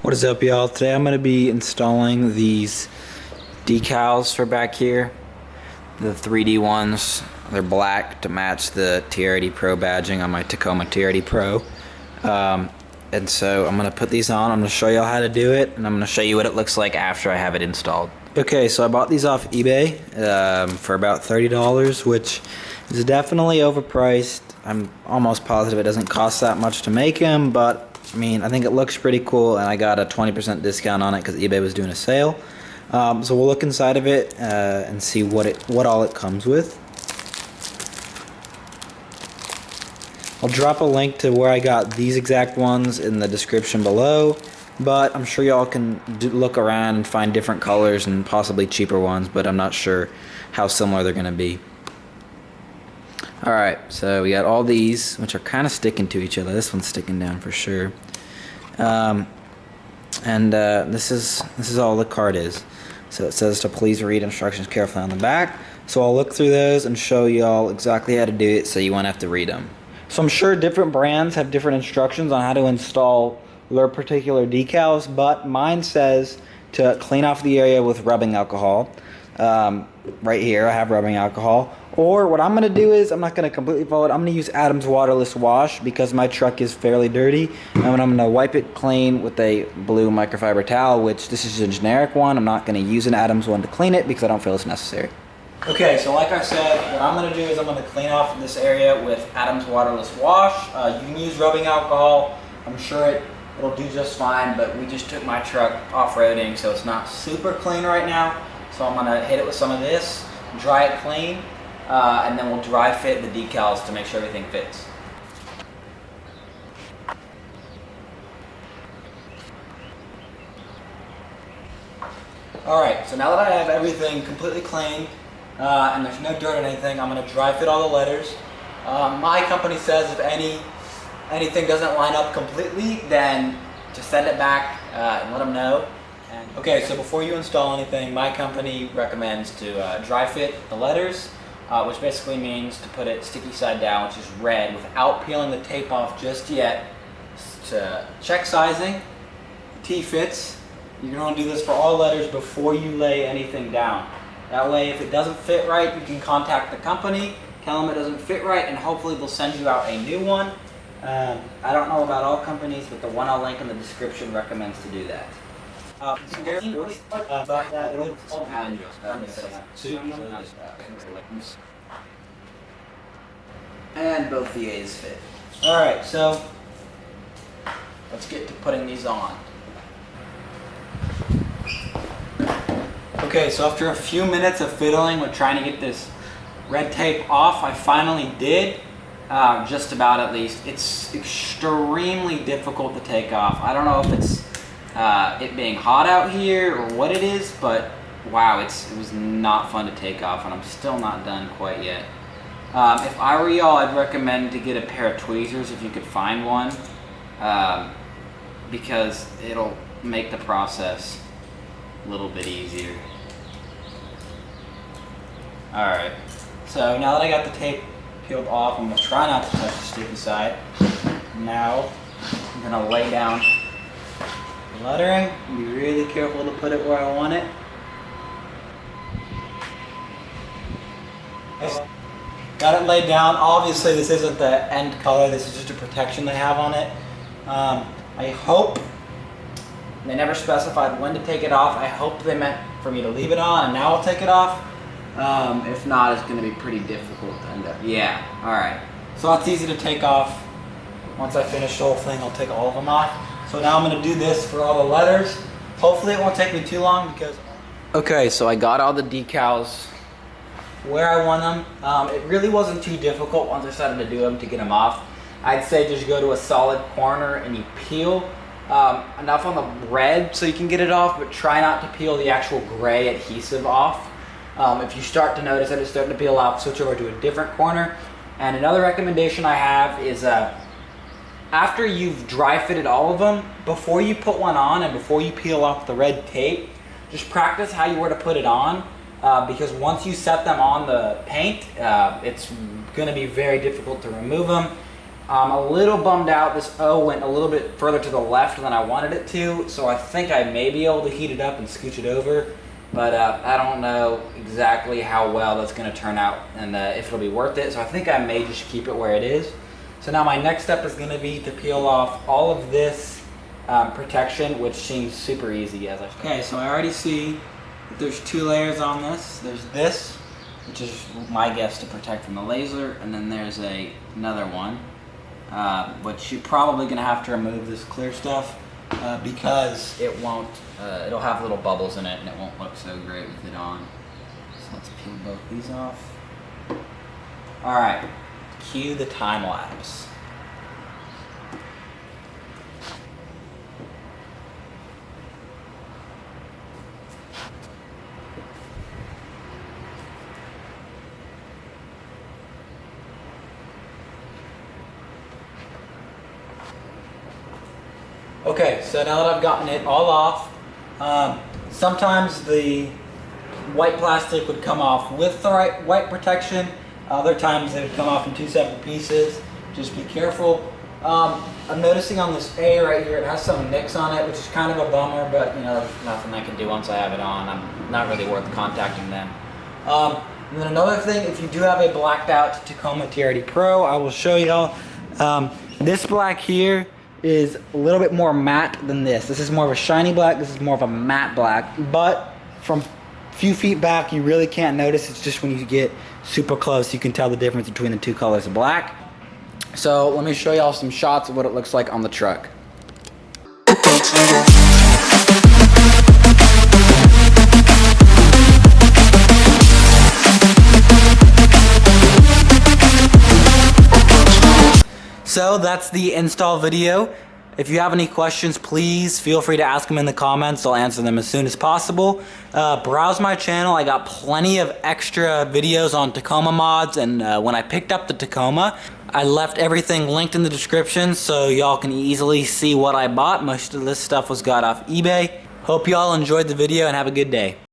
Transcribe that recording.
What is up, y'all? Today I'm going to be installing these decals for back here, the 3D ones. They're black to match the TRD Pro badging on my Tacoma TRD Pro. And so I'm going to put these on. I'm going to show y'all how to do it, and I'm going to show you what it looks like after I have it installed. Okay, so I bought these off eBay for about $30, which is definitely overpriced. I'm almost positive it doesn't cost that much to make them, but I mean, I think it looks pretty cool, and I got a 20% discount on it because eBay was doing a sale. So we'll look inside of it and see what all it comes with. I'll drop a link to where I got these exact ones in the description below, but I'm sure y'all can look around and find different colors and possibly cheaper ones, but I'm not sure how similar they're going to be. Alright, so we got all these, which are kind of sticking to each other. This one's sticking down for sure. This is all the card is. So it says to please read instructions carefully on the back. So I'll look through those and show y'all exactly how to do it so you won't have to read them. So I'm sure different brands have different instructions on how to install their particular decals, but mine says to clean off the area with rubbing alcohol. Right here I have rubbing alcohol. Or what I'm going to do is, I'm not going to completely follow it, I'm going to use Adam's waterless wash because my truck is fairly dirty. And I'm going to wipe it clean with a blue microfiber towel, which this is a generic one. I'm not going to use an Adam's one to clean it because I don't feel it's necessary. Okay, so like I said, what I'm going to do is I'm going to clean off this area with Adam's waterless wash. You can use rubbing alcohol. I'm sure it'll do just fine, but we just took my truck off-roading, so it's not super clean right now. So I'm going to hit it with some of this, dry it clean, and then we'll dry fit the decals to make sure everything fits. Alright, so now that I have everything completely clean and there's no dirt or anything, I'm going to dry fit all the letters. My company says if anything doesn't line up completely, then just send it back and let them know. Okay, so before you install anything, my company recommends to dry fit the letters, which basically means to put it sticky side down, which is red, without peeling the tape off just yet. To check sizing, T fits. You're going to do this for all letters before you lay anything down. That way, if it doesn't fit right, you can contact the company, tell them it doesn't fit right, and hopefully they'll send you out a new one. I don't know about all companies, but the one I'll link in the description recommends to do that. And both VAs fit. Alright, so let's get to putting these on. Okay, so after a few minutes of fiddling with trying to get this red tape off, I finally did. Just about, at least. It's extremely difficult to take off. I don't know if it's it being hot out here or what it is, but wow, it was not fun to take off, and I'm still not done quite yet. If I were y'all, I'd recommend to get a pair of tweezers if you could find one, because it'll make the process a little bit easier. Alright, so now that I got the tape peeled off, I'm going to try not to touch the sticky side. Now I'm going to lay down the lettering and be really careful to put it where I want it. Got it laid down. Obviously this isn't the end color, this is just a protection they have on it. I hope, they never specified when to take it off, I hope they meant for me to leave it on and now I'll take it off. If not, it's going to be pretty difficult to end up. Yeah, alright. So it's easy to take off. Once I finish the whole thing, I'll take all of them off. So now I'm going to do this for all the letters. Hopefully it won't take me too long because... Okay, so I got all the decals where I want them. It really wasn't too difficult once I started to do them to get them off. I'd say just go to a solid corner and you peel enough on the red so you can get it off, but try not to peel the actual gray adhesive off. If you start to notice that it's starting to peel off, switch over to a different corner. And another recommendation I have is after you've dry fitted all of them, before you put one on and before you peel off the red tape, just practice how you were to put it on, because once you set them on the paint, it's going to be very difficult to remove them. I'm a little bummed out. This O went a little bit further to the left than I wanted it to, so I think I may be able to heat it up and scooch it over, but I don't know exactly how well that's going to turn out and if it'll be worth it, so I think I may just keep it where it is. So now my next step is going to be to peel off all of this protection, which seems super easy as I start. Okay, so I already see that there's 2 layers on this. There's this, which is my guess to protect from the laser, and then there's another one, which you're probably going to have to remove this clear stuff because it won't, it'll have little bubbles in it and it won't look so great with it on. So let's peel both these off. Alright, cue the time lapse. Okay, so now that I've gotten it all off, sometimes the white plastic would come off with the white protection. Other times they would come off in 2 separate pieces. Just be careful. I'm noticing on this A right here, it has some nicks on it, which is kind of a bummer, but you know, there's nothing I can do once I have it on. I'm not really worth contacting them. And then another thing, if you do have a blacked out Tacoma TRD Pro, I will show y'all. This black here is a little bit more matte than this. This is more of a shiny black, this is more of a matte black, but from a few feet back you really can't notice. It's just when you get super close you can tell the difference between the 2 colors of black. So let me show y'all some shots of what it looks like on the truck. So that's the install video. If you have any questions, please feel free to ask them in the comments. I'll answer them as soon as possible. Browse my channel. I got plenty of extra videos on Tacoma mods, and when I picked up the Tacoma, I left everything linked in the description so y'all can easily see what I bought. Most of this stuff was got off eBay. Hope y'all enjoyed the video and have a good day.